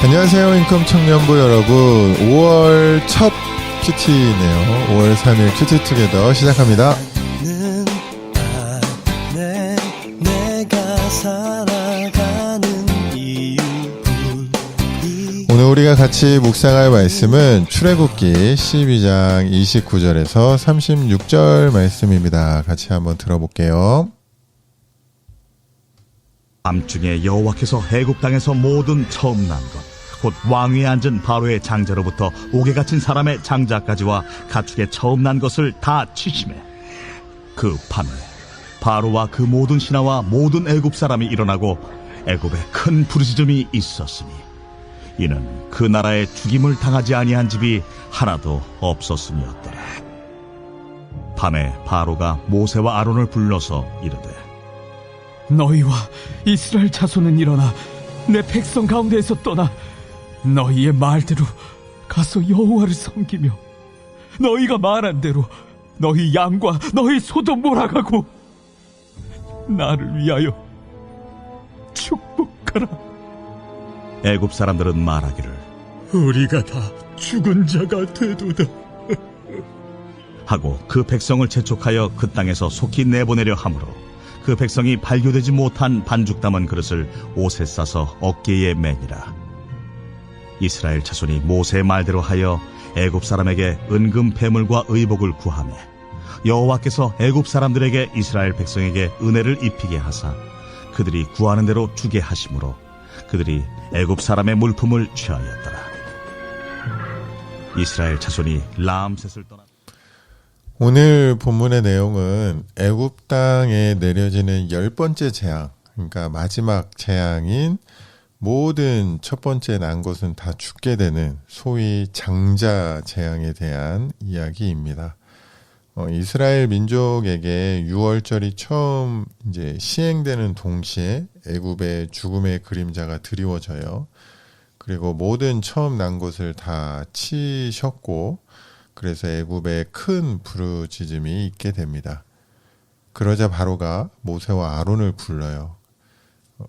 안녕하세요, 인컴 청년부 여러분. 5월 첫 큐티네요. 5월 3일 큐티 투게더 시작합니다. 오늘 우리가 같이 묵상할 말씀은 출애굽기 12장 29절에서 36절 말씀입니다. 같이 한번 들어볼게요. 밤중에 여호와께서 애굽 땅에서 모든 처음 난 것 곧 왕위에 앉은 바로의 장자로부터 옥에 갇힌 사람의 장자까지와 가축의 처음 난 것을 다 치심해. 그 밤에 바로와 그 모든 신하와 모든 애굽 사람이 일어나고 애굽에 큰 부르짖음이 있었으니 이는 그 나라에 죽임을 당하지 아니한 집이 하나도 없었음이었더라. 밤에 바로가 모세와 아론을 불러서 이르되 너희와 이스라엘 자손은 일어나 내 백성 가운데에서 떠나 너희의 말대로 가서 여호와를 섬기며 너희가 말한 대로 너희 양과 너희 소도 몰아가고 나를 위하여 축복하라. 애굽 사람들은 말하기를 우리가 다 죽은 자가 되도다 하고 그 백성을 재촉하여 그 땅에서 속히 내보내려 하므로 그 백성이 발교되지 못한 반죽 담은 그릇을 옷에 싸서 어깨에 매니라. 이스라엘 자손이 모세의 말대로 하여 애굽 사람에게 은금 패물과 의복을 구하매 여호와께서 애굽 사람들에게 이스라엘 백성에게 은혜를 입히게 하사 그들이 구하는 대로 주게 하심으로 그들이 애굽 사람의 물품을 취하였더라. 이스라엘 자손이 라암셋을 떠나 오늘 본문의 내용은 애굽 땅에 내려지는 10번째 재앙, 그러니까 마지막 재앙인 모든 첫 번째 난 것은 다 죽게 되는 소위 장자 재앙에 대한 이야기입니다. 이스라엘 민족에게 유월절이 처음 이제 시행되는 동시에 애굽의 죽음의 그림자가 드리워져요. 그리고 모든 처음 난 것을 다 치셨고 그래서 애굽에 큰 부르짖음이 있게 됩니다. 그러자 바로가 모세와 아론을 불러요.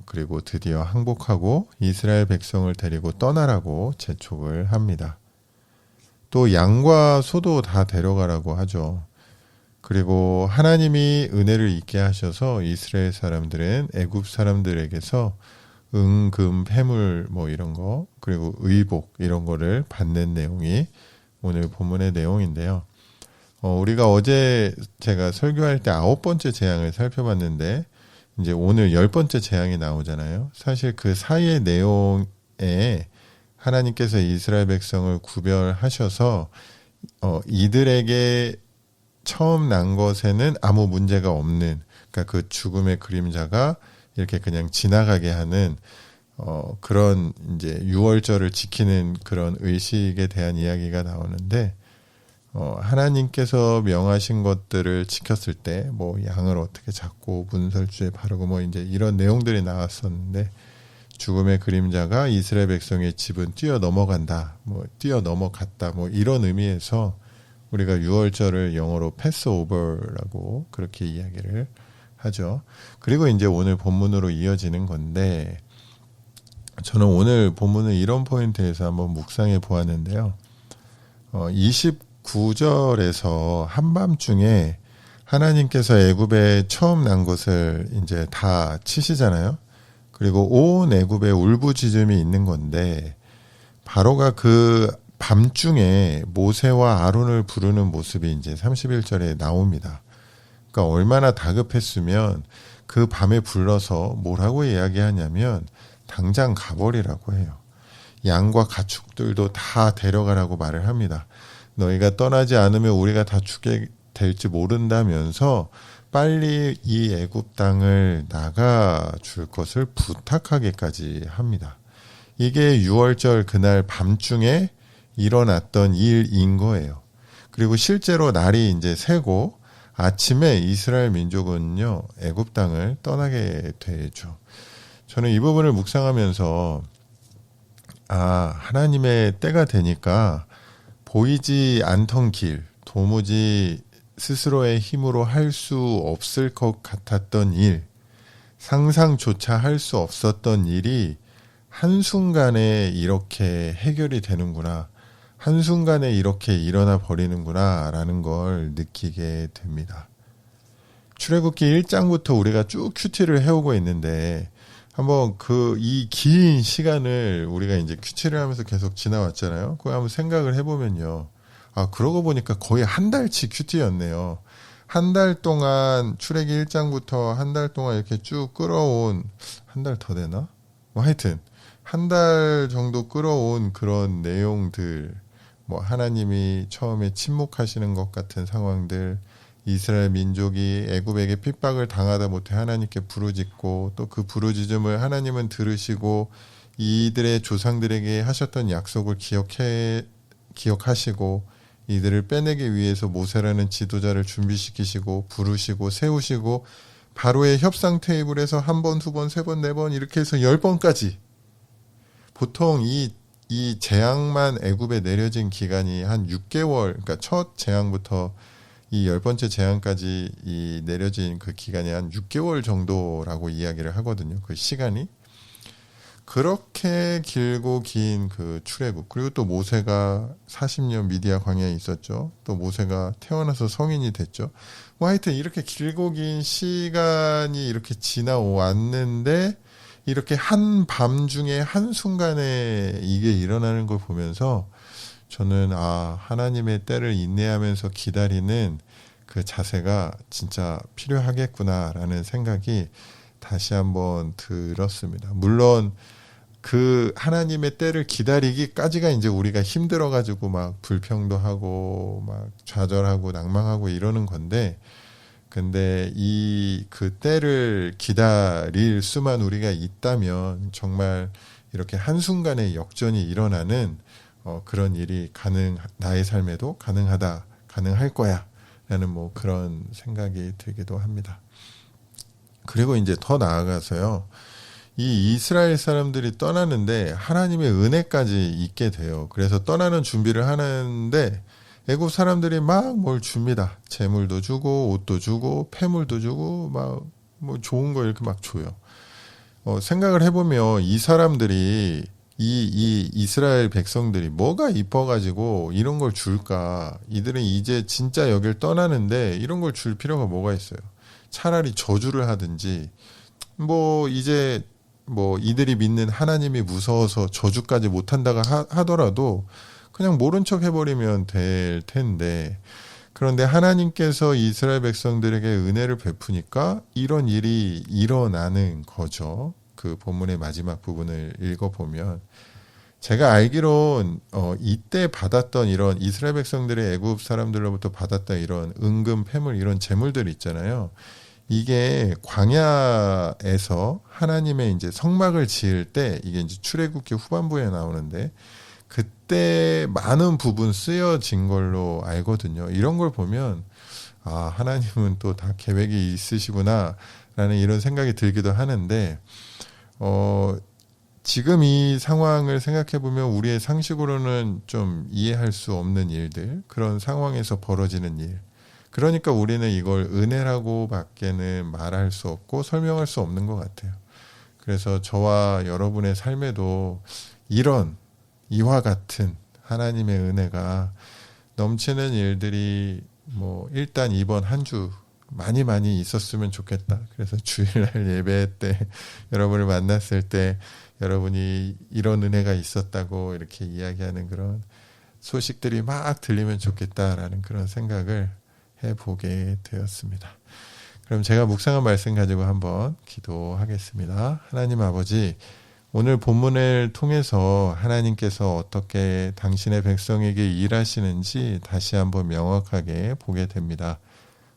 그리고 드디어 항복하고 이스라엘 백성을 데리고 떠나라고 재촉을 합니다. 또 양과 소도 다 데려가라고 하죠. 그리고 하나님이 은혜를 있게 하셔서 이스라엘 사람들은 애굽 사람들에게서 은금 패물 뭐 이런 거 그리고 의복 이런 거를 받는 내용이 오늘 본문의 내용인데요. 우리가 어제 제가 설교할 때 9번째 재앙을 살펴봤는데 이제 오늘 10번째 재앙이 나오잖아요. 사실 그 사이의 내용에 하나님께서 이스라엘 백성을 구별하셔서 이들에게 처음 난 것에는 아무 문제가 없는, 그러니까 그 죽음의 그림자가 이렇게 그냥 지나가게 하는 그런 이제 유월절을 지키는 그런 의식에 대한 이야기가 나오는데 하나님께서 명하신 것들을 지켰을 때 뭐 양을 어떻게 잡고 문설주에 바르고 뭐 이제 이런 내용들이 나왔었는데 죽음의 그림자가 이스라엘 백성의 집은 뛰어넘어간다, 뭐 뛰어넘어갔다, 뭐 이런 의미에서 우리가 유월절을 영어로 패스오버라고 그렇게 이야기를 하죠. 그리고 이제 오늘 본문으로 이어지는 건데 저는 오늘 본문은 이런 포인트에서 한번 묵상해 보았는데요. 29절에서 한밤중에 하나님께서 애굽에 처음 난 것을 이제 다 치시잖아요. 그리고 온 애굽에 울부짖음이 있는 건데 바로가 그 밤중에 모세와 아론을 부르는 모습이 이제 31절에 나옵니다. 그러니까 얼마나 다급했으면 그 밤에 불러서 뭐라고 이야기하냐면 당장 가버리라고 해요. 양과 가축들도 다 데려가라고 말을 합니다. 너희가 떠나지 않으면 우리가 다 죽게 될지 모른다면서 빨리 이 애굽 땅을 나가줄 것을 부탁하기까지 합니다. 이게 유월절 그날 밤중에 일어났던 일인 거예요. 그리고 실제로 날이 이제 새고 아침에 이스라엘 민족은요 애굽 땅을 떠나게 되죠. 저는 이 부분을 묵상하면서 하나님의 때가 되니까 보이지 않던 길, 도무지 스스로의 힘으로 할 수 없을 것 같았던 일, 상상조차 할 수 없었던 일이 한순간에 이렇게 해결이 되는구나. 한순간에 이렇게 일어나 버리는구나 라는 걸 느끼게 됩니다. 출애굽기 1장부터 우리가 쭉 큐티를 해오고 있는데 한번 이 긴 시간을 우리가 이제 큐티를 하면서 계속 지나왔잖아요. 그거 한번 생각을 해보면요. 그러고 보니까 거의 한 달치 큐티였네요. 한 달 동안 출애굽기 1장부터 한 달 동안 이렇게 쭉 끌어온, 한 달 더 되나? 뭐 하여튼 한 달 정도 끌어온 그런 내용들, 뭐 하나님이 처음에 침묵하시는 것 같은 상황들, 이스라엘 민족이 애굽에게 핍박을 당하다 못해 하나님께 부르짖고 또 그 부르짖음을 하나님은 들으시고 이들의 조상들에게 하셨던 약속을 기억하시고 이들을 빼내기 위해서 모세라는 지도자를 준비시키시고 부르시고 세우시고 바로의 협상 테이블에서 한 번, 두 번, 세 번, 네 번 이렇게 해서 10번까지 보통 이 재앙만 애굽에 내려진 기간이 한 6개월, 그러니까 첫 재앙부터 이 10번째 재앙까지 이 내려진 그 기간이 한 6개월 정도라고 이야기를 하거든요. 그 시간이. 그렇게 길고 긴 그 출애굽, 그리고 또 모세가 40년 미디아 광야에 있었죠. 또 모세가 태어나서 성인이 됐죠. 뭐 하여튼 이렇게 길고 긴 시간이 이렇게 지나왔는데 이렇게 한 밤중에 한순간에 이게 일어나는 걸 보면서 저는 하나님의 때를 인내하면서 기다리는 그 자세가 진짜 필요하겠구나라는 생각이 다시 한번 들었습니다. 물론 그 하나님의 때를 기다리기까지가 이제 우리가 힘들어가지고 막 불평도 하고 막 좌절하고 낭망하고 이러는 건데, 근데 그 때를 기다릴 수만 우리가 있다면 정말 이렇게 한순간에 역전이 일어나는 그런 일이 나의 삶에도 가능할 거야 라는 뭐 그런 생각이 들기도 합니다. 그리고 이제 더 나아가서요, 이 이스라엘 사람들이 떠나는데 하나님의 은혜까지 있게 돼요. 그래서 떠나는 준비를 하는데 애굽 사람들이 막 뭘 줍니다. 재물도 주고 옷도 주고 폐물도 주고 막 뭐 좋은 거 이렇게 막 줘요. 생각을 해보면 이 사람들이 이 이스라엘 백성들이 뭐가 이뻐가지고 이런 걸 줄까? 이들은 이제 진짜 여길 떠나는데 이런 걸 줄 필요가 뭐가 있어요? 차라리 저주를 하든지 뭐 이제 뭐 이들이 믿는 하나님이 무서워서 저주까지 못한다고 하더라도 그냥 모른 척 해버리면 될 텐데, 그런데 하나님께서 이스라엘 백성들에게 은혜를 베푸니까 이런 일이 일어나는 거죠. 그 본문의 마지막 부분을 읽어보면 제가 알기론 이때 받았던 이런 이스라엘 백성들의 애굽 사람들로부터 받았던 이런 은금 폐물 이런 재물들 있잖아요. 이게 광야에서 하나님의 이제 성막을 지을 때, 이게 이제 출애굽기 후반부에 나오는데 그때 많은 부분 쓰여진 걸로 알거든요. 이런 걸 보면 하나님은 또 다 계획이 있으시구나 라는 이런 생각이 들기도 하는데, 지금 이 상황을 생각해 보면 우리의 상식으로는 좀 이해할 수 없는 일들, 그런 상황에서 벌어지는 일, 그러니까 우리는 이걸 은혜라고 밖에는 말할 수 없고 설명할 수 없는 것 같아요. 그래서 저와 여러분의 삶에도 이와 같은 하나님의 은혜가 넘치는 일들이 뭐 일단 이번 한 주 많이 있었으면 좋겠다. 그래서 주일날 예배 때 여러분을 만났을 때 여러분이 이런 은혜가 있었다고 이렇게 이야기하는 그런 소식들이 막 들리면 좋겠다라는 그런 생각을 해보게 되었습니다. 그럼 제가 묵상한 말씀 가지고 한번 기도하겠습니다. 하나님 아버지, 오늘 본문을 통해서 하나님께서 어떻게 당신의 백성에게 일하시는지 다시 한번 명확하게 보게 됩니다.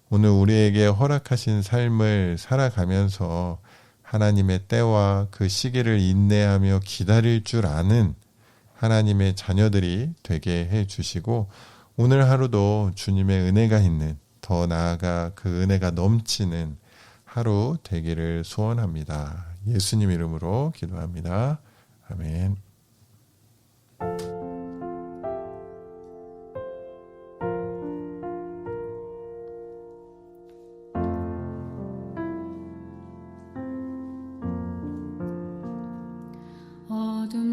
오늘 우리에게 허락하신 삶을 살아가면서 하나님의 때와 그 시기를 인내하며 기다릴 줄 아는 하나님의 자녀들이 되게 해주시고, 오늘 하루도 주님의 은혜가 있는, 더 나아가 그 은혜가 넘치는 하루 되기를 소원합니다. 예수님 이름으로 기도합니다. 아멘.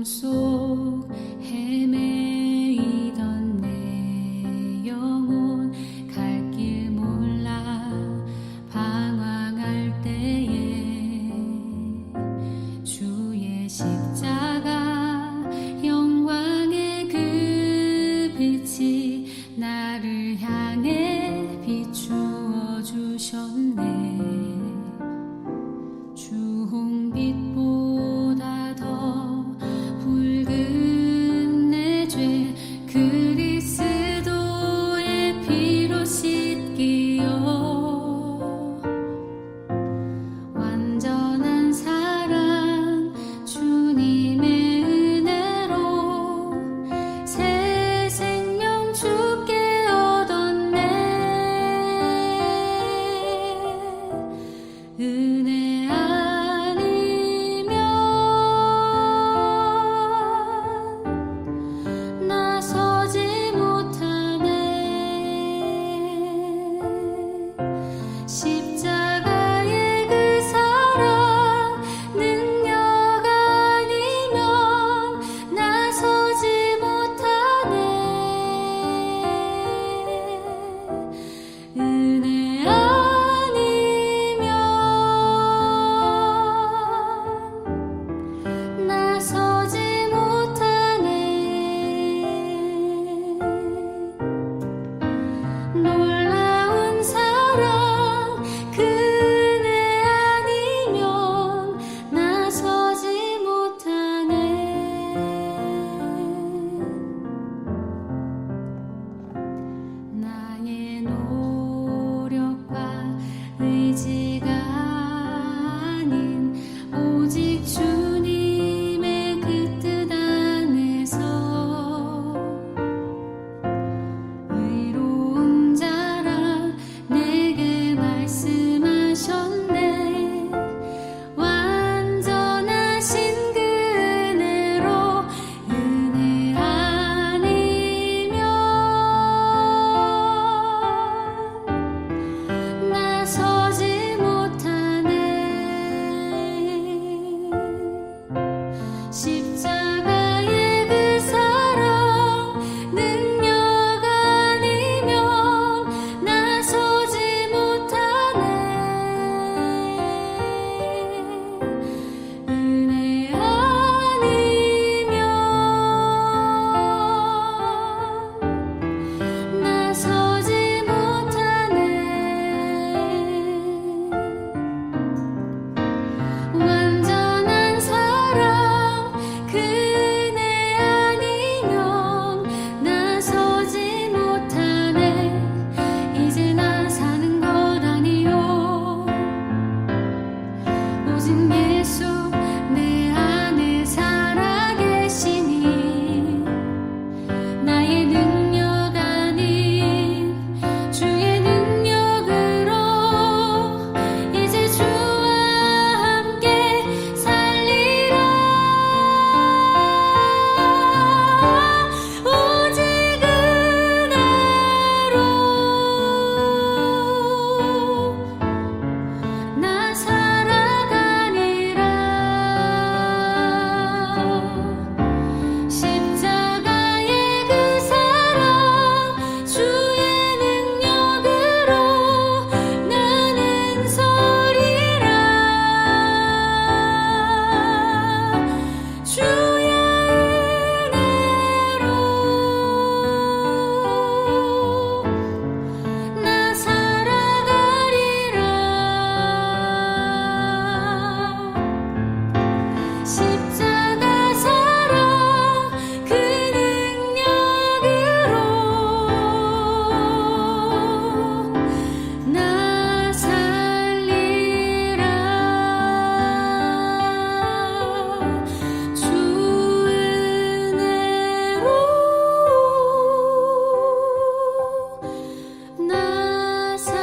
속 헤매이던 내 영혼 갈 길 몰라 방황할 때에 주의 십자가 영광의 그 빛이 나를 향해 비추어 주셨네. 주홍빛보다 더 붉은 내 죄 그리스도의 피로 씻기어 완전한 사랑 주님의 은혜로 새 생명 주께 얻었네. 은혜 아니면 나서지 못하네. 십자가의 그 사랑 능력 아니면 나서지 못하네. 은혜 아니면 나서지 못하네. 놀라운 사랑 그 은혜 아니면 나서지 못하네. 나의 노력과 의지가 아닌 오직 주님의 그 뜻 안에서 의로운 자라 내게 말씀하셨네. 완전하신 그 은혜로 은혜 아니면 나서지 못하네. 십자가의 그 사랑 능력 아니면 나서지 못하네. 은혜 아니면 나서지 못하네. 완전한 사랑 그 은혜 아니면 나서지 못하네. 이제 나 사는 것 아니요 오직 예수 내 안에 살아계시니 나의 능력 아닌 주의 능력으로 이제 주와 함께 살리라. 오직 은혜로 나 살아가리라. 십자가의 그 사랑 주의 능력으로 나는 서리라. 주의 은혜로 나 살아가리라. 십자가 사랑 그 능력으로 나 살리라. 주 은혜로 나 살리라.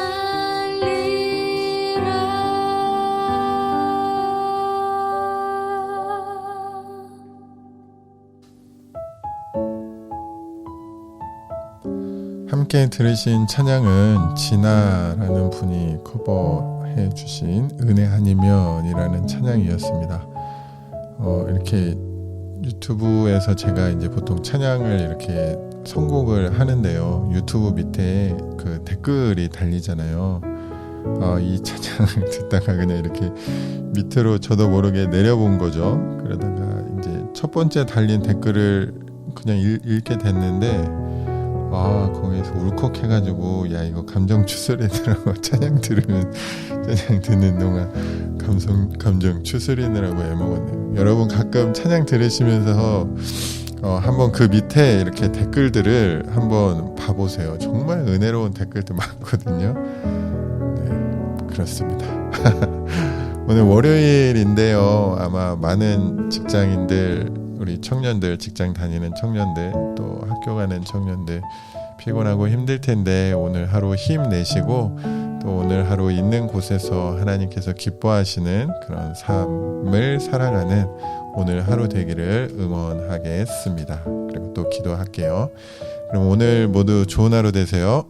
함께 들으신 찬양은 진아라는 분이 커버해 주신 은혜 아니면이라는 찬양이었습니다. 이렇게 유튜브에서 제가 이제 보통 찬양을 이렇게 선곡을 하는데요. 유튜브 밑에 그 댓글이 달리잖아요. 이 찬양을 듣다가 그냥 이렇게 밑으로 저도 모르게 내려본 거죠. 그러다가 이제 첫 번째 달린 댓글을 그냥 읽게 됐는데, 거기에서 울컥해가지고, 야, 이거 감정 추스리느라고 찬양 듣는 동안 감정 추스리느라고 애먹었네요. 여러분 가끔 찬양 들으시면서 한번 그 밑에 이렇게 댓글들을 한번 봐보세요. 정말 은혜로운 댓글도 많거든요. 네, 그렇습니다. 오늘 월요일인데요. 아마 많은 직장인들, 우리 청년들, 직장 다니는 청년들, 또 학교 가는 청년들 피곤하고 힘들 텐데 오늘 하루 힘내시고 또 오늘 하루 있는 곳에서 하나님께서 기뻐하시는 그런 삶을 살아가는 오늘 하루 되기를 응원하겠습니다. 그리고 또 기도할게요. 그럼 오늘 모두 좋은 하루 되세요.